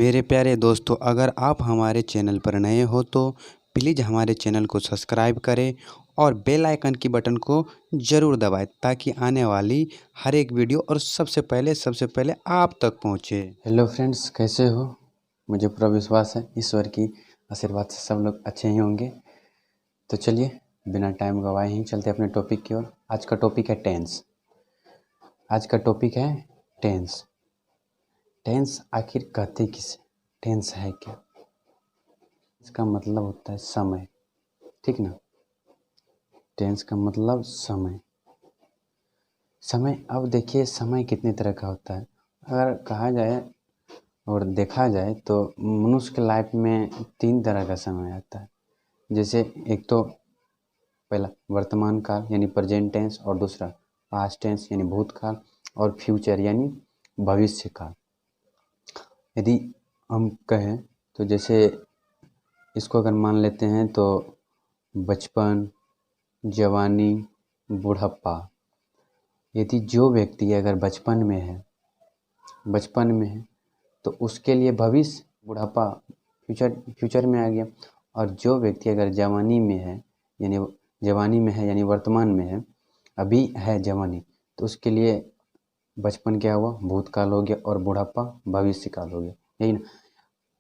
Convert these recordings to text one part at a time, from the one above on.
मेरे प्यारे दोस्तों, अगर आप हमारे चैनल पर नए हो तो प्लीज़ हमारे चैनल को सब्सक्राइब करें और बेल आइकन की बटन को ज़रूर दबाएं ताकि आने वाली हर एक वीडियो और सबसे पहले आप तक पहुंचे। हेलो फ्रेंड्स, कैसे हो? मुझे पूरा विश्वास है ईश्वर की आशीर्वाद से सब लोग अच्छे ही होंगे। तो चलिए बिना टाइम गवाए ही चलते अपने टॉपिक की ओर। आज का टॉपिक है टेंस। टेंस आखिर कहते किसे? टेंस है क्या? इसका मतलब होता है समय, ठीक ना। टेंस का मतलब समय। अब देखिए, समय कितने तरह का होता है। अगर कहा जाए और देखा जाए तो मनुष्य के लाइफ में 3 तरह का समय आता है। जैसे एक तो पहला वर्तमान काल यानी प्रेजेंट टेंस, और दूसरा पास्ट टेंस यानी भूतकाल, और फ्यूचर यानी भविष्य काल। यदि हम कहें तो जैसे इसको अगर मान लेते हैं तो बचपन, जवानी, बुढ़ापा। यदि जो व्यक्ति अगर बचपन में है तो उसके लिए भविष्य, बुढ़ापा, फ्यूचर में आ गया। और जो व्यक्ति अगर जवानी में है यानी वर्तमान में है, अभी है जवानी, तो उसके लिए बचपन क्या हुआ? भूतकाल हो गया, और बुढ़ापा भविष्य काल हो गया, यही ना।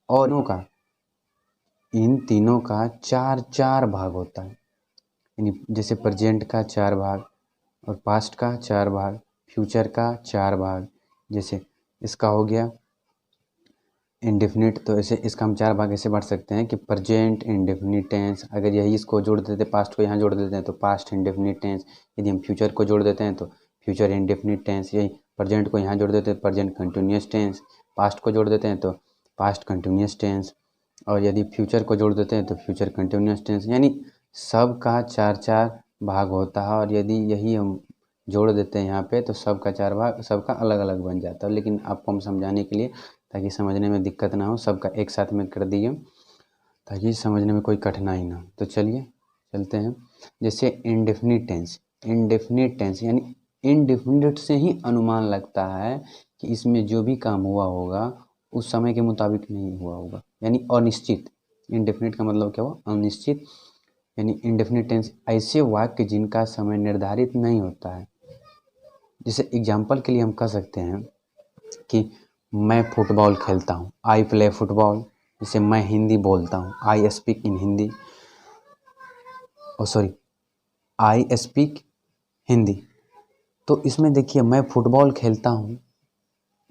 और इन तीनों का 4 भाग होता है। यानी जैसे प्रेजेंट का 4 भाग, और पास्ट का 4 भाग, फ्यूचर का 4 भाग। जैसे इसका हो गया इंडेफिनिट, तो ऐसे इसका हम 4 भाग ऐसे बांट सकते हैं कि प्रेजेंट इंडेफिनिट टेंस। अगर यही इसको जोड़ देते, पास्ट को यहाँ जोड़ देते हैं तो पास्ट इंडेफिनिट टेंस। यदि हम फ्यूचर को जोड़ देते हैं तो फ्यूचर इंडेफिनिट टेंस। यही प्रेजेंट को यहाँ जोड़ देते हैं प्रेजेंट कंटिन्यूस टेंस। पास्ट को जोड़ देते हैं तो पास्ट कंटिन्यूस टेंस। और यदि फ्यूचर को जोड़ देते हैं तो फ्यूचर कंटिन्यूस टेंस। यानी सब का 4 भाग होता है। और यदि यही हम जोड़ देते हैं यहाँ पे तो सबका 4 भाग, सबका अलग अलग बन जाता है। लेकिन आपको हम समझाने के लिए, ताकि समझने में दिक्कत ना हो, सबका एक साथ में कर दिए ताकि समझने में कोई कठिनाई ना हो। तो चलिए चलते हैं। जैसे इंडेफिनिट टेंस यानी इंडेफिनिट से ही अनुमान लगता है कि इसमें जो भी काम हुआ होगा उस समय के मुताबिक नहीं हुआ होगा, यानी अनिश्चित। इंडेफिनिट का मतलब क्या हुआ? अनिश्चित। यानी इंडेफिनिट टेंस ऐसे वाक्य जिनका समय निर्धारित नहीं होता है। जैसे एग्जाम्पल के लिए हम कह सकते हैं कि मैं फुटबॉल खेलता हूँ, आई प्ले फुटबॉल। जैसे मैं हिंदी बोलता हूँ, I speak in Hindi. I speak Hindi. तो इसमें देखिए, मैं फुटबॉल खेलता हूँ,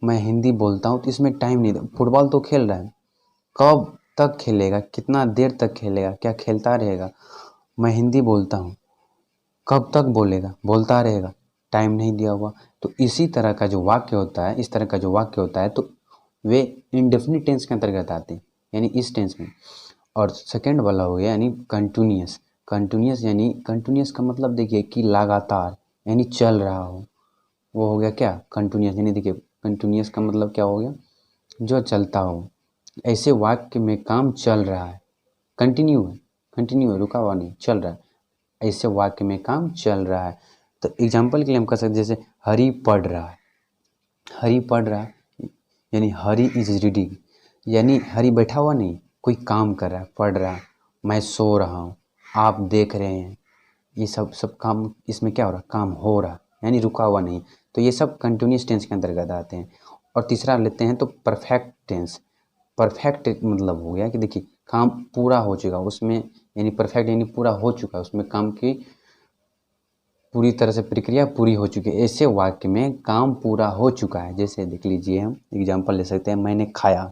मैं हिंदी बोलता हूँ, तो इसमें टाइम नहीं। फुटबॉल तो खेल रहा है, कब तक खेलेगा, कितना देर तक खेलेगा, क्या खेलता रहेगा। मैं हिंदी बोलता हूँ, कब तक बोलेगा, बोलता रहेगा, टाइम नहीं दिया हुआ। तो इसी तरह का जो वाक्य होता है, तो वे इंडेफिनिट टेंस के अंतर्गत आते हैं, यानी इस टेंस में। और सेकंड वाला हो गया यानी कंटिन्यूस। कंटिन्यूस का मतलब देखिए कि लगातार, यानी चल रहा हो, वो हो गया क्या? कंटिन्यूस। यानी देखिए, कंटिन्यूस का मतलब क्या हो गया? जो चलता हो। ऐसे वाक्य में काम चल रहा है, कंटिन्यू है, रुका हुआ नहीं, चल रहा है। ऐसे वाक्य में काम चल रहा है। तो एग्जाम्पल के लिए हम कह सकते हैं जैसे हरी पढ़ रहा है, यानी हरी इज रीडिंग। यानी हरी बैठा हुआ नहीं, कोई काम कर रहा है, पढ़ रहा है। मैं सो रहा हूँ, आप देख रहे हैं। ये सब काम इसमें क्या हो रहा है? काम हो रहा है, यानी रुका हुआ नहीं। तो ये सब कंटिन्यूस टेंस के अंतर्गत आते हैं। और तीसरा लेते हैं तो परफेक्ट टेंस। परफेक्ट मतलब हो गया कि देखिए काम पूरा हो चुका उसमें, यानी परफेक्ट यानी पूरा हो चुका, उसमें काम की पूरी तरह से प्रक्रिया पूरी हो चुकी है। ऐसे वाक्य में काम पूरा हो चुका है। जैसे देख लीजिए, हम एग्जांपल ले सकते हैं, मैंने खाया,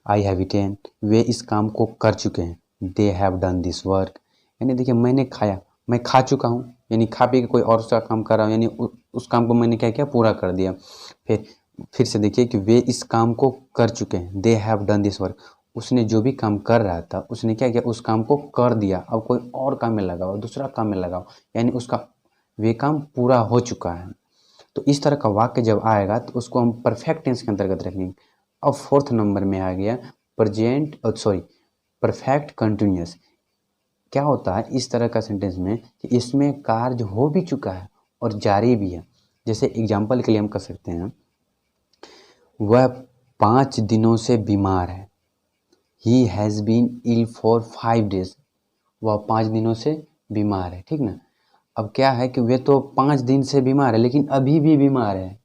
आई हैव ईटेन। वे इस काम को कर चुके हैं, they have done this work. यानी देखिए, मैंने खाया, मैं खा चुका हूँ, यानी खा पी के कोई और सा काम कर रहा हूँ, यानी उस काम को मैंने क्या किया? पूरा कर दिया। फिर से देखिए कि वे इस काम को कर चुके हैं, they have done this work. उसने जो भी काम कर रहा था उसने क्या किया? उस काम को कर दिया। अब कोई और काम में लगाओ, दूसरा काम में लगाओ, यानी उसका वे काम पूरा हो चुका है। तो इस तरह का वाक्य जब आएगा तो उसको हम परफेक्ट टेंस के अंतर्गत रखेंगे। अब फोर्थ नंबर में आ गया परफेक्ट कंटिन्यूस। क्या होता है इस तरह का सेंटेंस में कि इसमें कार्य हो भी चुका है और जारी भी है। जैसे एग्जाम्पल के लिए हम कह सकते हैं, वह 5 दिनों से बीमार है। ही has been ill for 5 days, वह 5 दिनों से बीमार है, ठीक ना। अब क्या है कि वे तो 5 दिन से बीमार है लेकिन अभी भी बीमार है।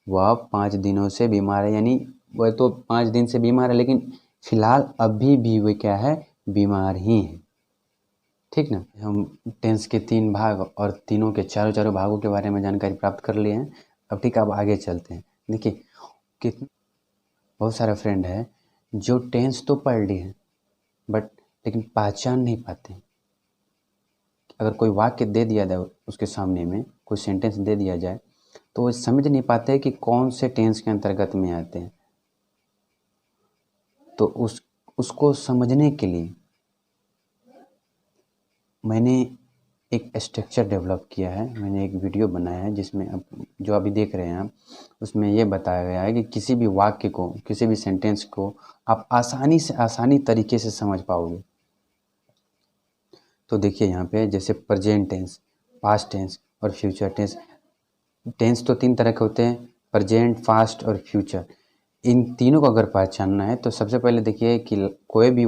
वह 5 दिनों से बीमार है, यानी वह तो 5 दिन से बीमार है लेकिन फिलहाल अभी भी वे क्या है, बीमार ही है, ठीक ना। हम टेंस के 3 भाग और तीनों के चारों भागों के बारे में जानकारी प्राप्त कर लिए हैं। अब ठीक है, अब आगे चलते हैं। देखिए कितने बहुत सारे फ्रेंड है जो टेंस तो पढ़ लिए हैं बट लेकिन पहचान नहीं पाते। अगर कोई वाक्य दे दिया जाए उसके सामने में, कोई सेंटेंस दे दिया जाए तो वो समझ नहीं पाते कि कौन से टेंस के अंतर्गत में आते हैं। तो उसको समझने के लिए मैंने एक स्ट्रक्चर डेवलप किया है, मैंने एक वीडियो बनाया है जिसमें अब जो अभी देख रहे हैं आप, उसमें ये बताया गया है कि किसी भी वाक्य को, किसी भी सेंटेंस को आप आसानी तरीके से समझ पाओगे। तो देखिए यहाँ पे जैसे प्रेजेंट टेंस, पास्ट टेंस और फ्यूचर टेंस। टेंस तो 3 तरह के होते हैं, प्रेजेंट, पास्ट और फ्यूचर। इन तीनों को अगर पहचानना है तो सबसे पहले देखिए कि कोई भी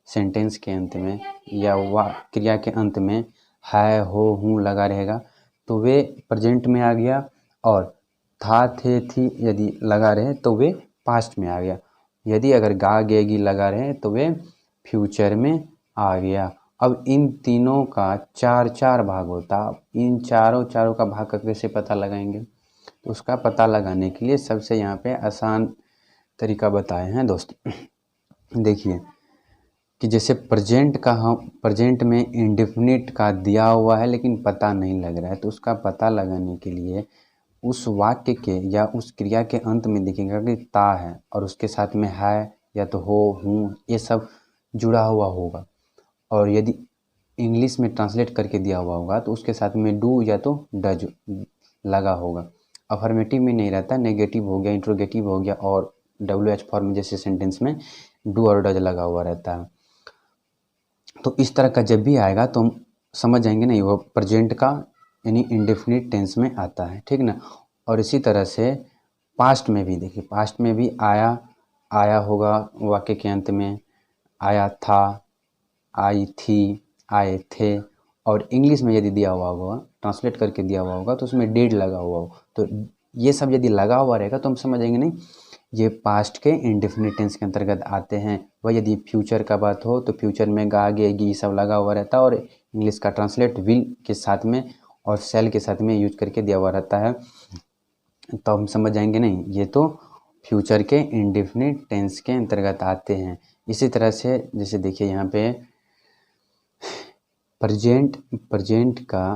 सेंटेंस के अंत में या क्रिया के अंत में है, हो, हूँ लगा रहेगा तो वे प्रेजेंट में आ गया, और था, थे, थी यदि लगा रहे तो वे पास्ट में आ गया। यदि अगर गा, गे, गी लगा रहे तो वे फ्यूचर में आ गया। अब इन तीनों का 4 भाग होता, इन चारों का भाग का कैसे पता लगाएंगे? तो उसका पता लगाने के लिए सबसे यहाँ पे आसान तरीका बताए हैं दोस्तों। देखिए कि जैसे प्रेजेंट में इंडेफिनिट का दिया हुआ है लेकिन पता नहीं लग रहा है, तो उसका पता लगाने के लिए उस वाक्य के या उस क्रिया के अंत में देखिएगा कि ता है और उसके साथ में है या तो हो, हूँ, ये सब जुड़ा हुआ होगा। और यदि इंग्लिश में ट्रांसलेट करके दिया हुआ होगा तो उसके साथ में डू या तो डज लगा होगा। अफर्मेटिव में नहीं रहता, नेगेटिव हो गया, इंट्रोगेटिव हो गया, और WH फॉर्म जैसे सेंटेंस में डू और डज लगा हुआ रहता है। तो इस तरह का जब भी आएगा तो हम समझ जाएंगे नहीं, वो प्रेजेंट का यानी इंडेफिनिट टेंस में आता है, ठीक ना। और इसी तरह से पास्ट में भी देखिए, पास्ट में भी आया होगा वाक्य के अंत में, आया था, आई थी, आए थे। और इंग्लिश में यदि दिया हुआ होगा, ट्रांसलेट करके दिया हुआ होगा तो उसमें डिड लगा हुआ हो, तो ये सब यदि लगा हुआ रहेगा तो हम समझेंगे नहीं ये पास्ट के इंडेफिनिट टेंस के अंतर्गत आते हैं। वह यदि फ्यूचर का बात हो तो फ्यूचर में गा, गे, गी सब लगा हुआ रहता है, और इंग्लिश का ट्रांसलेट विल के साथ में और सेल के साथ में यूज करके दिया हुआ रहता है। तो हम समझ जाएंगे नहीं ये तो फ्यूचर के इंडेफिनिट टेंस के अंतर्गत आते हैं। इसी तरह से जैसे देखिए यहाँ पे प्रेजेंट का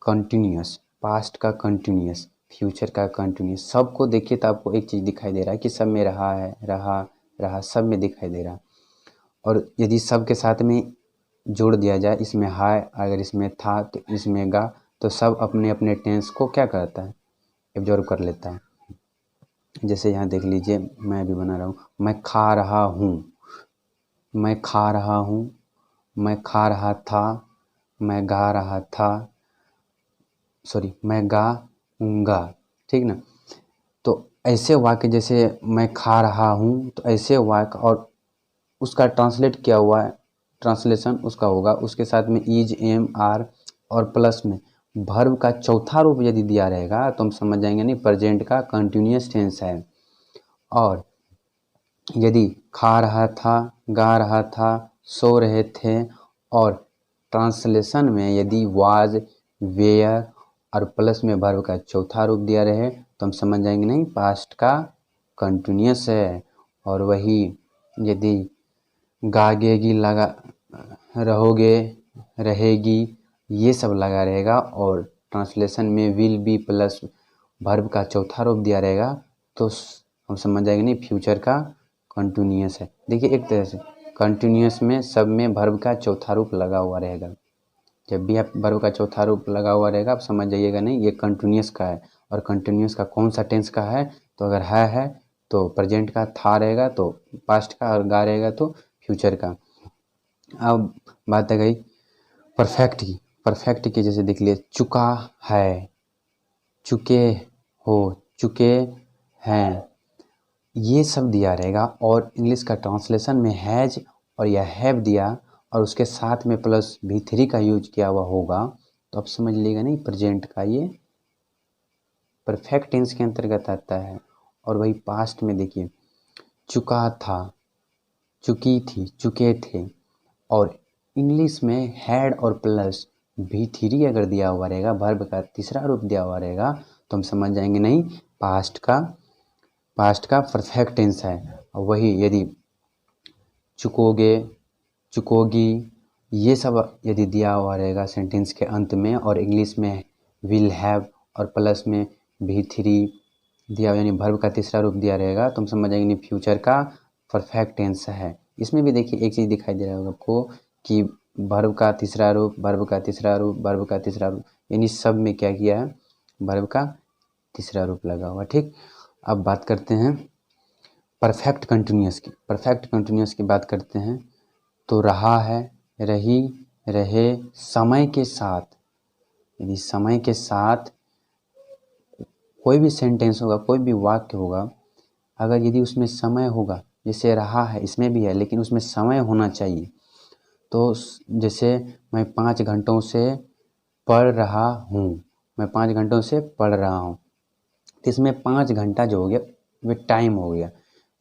कंटिन्यूअस, पास्ट का कंटिन्यूअस, फ्यूचर का कंटिन्यूअस, सबको देखिए तो आपको एक चीज़ दिखाई दे रहा है कि सब में रहा है, रहा सब में दिखाई दे रहा। और यदि सब के साथ में जोड़ दिया जाए, इसमें है, अगर इसमें था तो इसमें गा, तो सब अपने अपने टेंस को क्या करता है, एब्जॉर्व कर लेता है। जैसे यहाँ देख लीजिए, मैं भी बना रहा हूँ, मैं खा रहा हूँ, मैं खा रहा हूँ, मैं खा रहा था, मैं गा रहा था, सॉरी मैं गाऊंगा, ठीक ना। तो ऐसे वाक्य जैसे मैं खा रहा हूँ, तो ऐसे वाक्य और उसका ट्रांसलेट किया हुआ है, ट्रांसलेशन उसका होगा उसके साथ में इज, एम, आर और प्लस में वर्ब का चौथा रूप यदि दिया रहेगा तो हम समझ जाएंगे नहीं प्रेजेंट का कंटिन्यूअस टेंस है। और यदि खा रहा था, गा रहा था, सो रहे थे, और ट्रांसलेशन में यदि वाज, वेयर और प्लस में वर्ब का चौथा रूप दिया रहे तो हम समझ जाएंगे नहीं पास्ट का कंटिन्यूअस है। और वही यदि गागेगी लगा, रहोगे, रहेगी, ये सब लगा रहेगा, और ट्रांसलेशन में विल बी प्लस वर्ब का चौथा रूप दिया रहेगा तो हम समझ जाएंगे नहीं फ्यूचर का कंटिन्यूअस है। देखिए एक तरह से कंटिन्यूअस में सब में वर्ब का चौथा रूप लगा हुआ रहेगा। जब भी आप वर्ब का चौथा रूप लगा हुआ रहेगा आप समझ जाइएगा नहीं ये कंटिन्यूअस का है। और कंटिन्यूअस का कौन सा टेंस का है, तो अगर है तो प्रेजेंट का, था रहेगा तो पास्ट का, और गा रहेगा तो फ्यूचर का। अब बात आ गई परफेक्ट की जैसे देख लिए, चुका है, चुके हो, चुके हैं, ये सब दिया रहेगा और इंग्लिश का ट्रांसलेशन में हैज और या हैव दिया और उसके साथ में प्लस V3 का यूज किया हुआ होगा तो आप समझ लीजिएगा नहीं प्रेजेंट का ये परफेक्ट टेंस के अंतर्गत आता है। और वही पास्ट में देखिए चुका था, चुकी थी, चुके थे। और इंग्लिश में हैड और प्लस V3 अगर दिया हुआ रहेगा, वर्ब का तीसरा रूप दिया हुआ रहेगा तो हम समझ जाएंगे नहीं पास्ट का परफेक्ट टेंस है। और वही यदि चुकोगे, चुकोगी, ये सब यदि दिया हुआ रहेगा सेंटेंस के अंत में और इंग्लिश में विल हैव और प्लस में V3 दिया यानी वर्ब का तीसरा रूप दिया रहेगा तो हम समझ जाएंगे फ्यूचर का परफेक्ट टेंस है। इसमें भी देखिए एक चीज़ दिखाई दे रहा होगा आपको कि वर्ब का तीसरा रूप, वर्ब का तीसरा रूप, वर्ब का तीसरा रूप, यानी सब में क्या किया है वर्ब का तीसरा रूप लगा हुआ। ठीक, अब बात करते हैं परफेक्ट कंटिन्यूअस की। परफेक्ट कंटिन्यूअस की बात करते हैं तो रहा है, रही, रहे, समय के साथ, यदि समय के साथ कोई भी सेंटेंस होगा, कोई भी वाक्य होगा, अगर यदि उसमें समय होगा, जैसे रहा है इसमें भी है लेकिन उसमें समय होना चाहिए। तो जैसे मैं 5 घंटों से पढ़ रहा हूँ, मैं 5 घंटों से पढ़ रहा हूँ, तो इसमें 5 घंटा जो हो गया वे टाइम हो गया,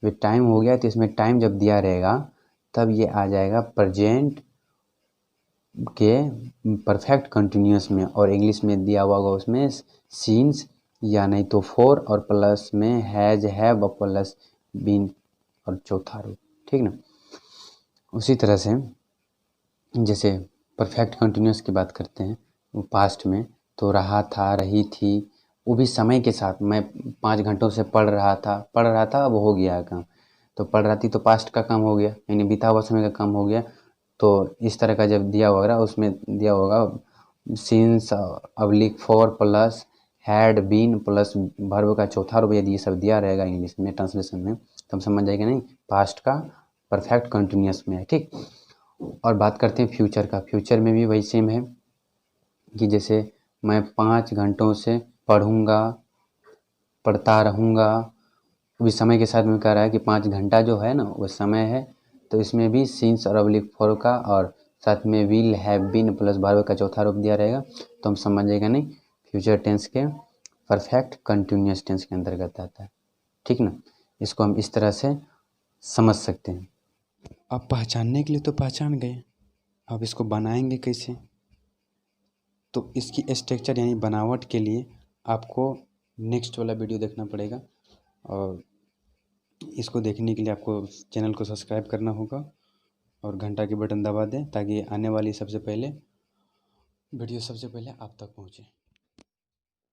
वे टाइम हो गया। तो इसमें टाइम जब दिया रहेगा तब ये आ जाएगा प्रेजेंट के परफेक्ट कंटिन्यूअस में और इंग्लिश में दिया हुआ होगा उसमें सीन्स या नहीं तो फोर और प्लस में हैज, हैव और प्लस बीन और चौथा रूप। ठीक ना। उसी तरह से जैसे परफेक्ट कंटिन्यूअस की बात करते हैं वो पास्ट में तो रहा था, रही थी, वो भी समय के साथ। मैं 5 घंटों से पढ़ रहा था, अब हो गया काम। तो पढ़ रहा थी तो पास्ट का काम हो गया यानी बीता हुआ समय का काम हो गया। तो इस तरह का जब दिया होगा उसमें दिया होगा सिंस अब्लिक for plus had been plus verb का चौथा रूप, यदि ये सब दिया रहेगा इंग्लिश में ट्रांसलेशन में तो हम समझ जाएंगे नहीं पास्ट का परफेक्ट कंटिन्यूअस में है। ठीक, और बात करते हैं फ्यूचर का। फ्यूचर में भी वही सेम है कि जैसे मैं 5 घंटों से पढ़ूंगा, पढ़ता रहूँगा, अभी समय के साथ में कह रहा है कि 5 घंटा जो है ना वो समय है। तो इसमें भी सिंस और अब्लिक फॉर का और साथ में will have been plus verb का चौथा रूप दिया रहेगा तो हम समझेगा नहीं फ्यूचर टेंस के परफेक्ट कंटिन्यूअस टेंस के अंतर्गत आता है। ठीक ना, इसको हम इस तरह से समझ सकते हैं। अब पहचानने के लिए तो पहचान गए, अब इसको बनाएंगे कैसे? तो इसकी स्ट्रक्चर यानी बनावट के लिए आपको नेक्स्ट वाला वीडियो देखना पड़ेगा और इसको देखने के लिए आपको चैनल को सब्सक्राइब करना होगा और घंटा की बटन दबा दें ताकि आने वाली सबसे पहले वीडियो सबसे पहले आप तक पहुँचे।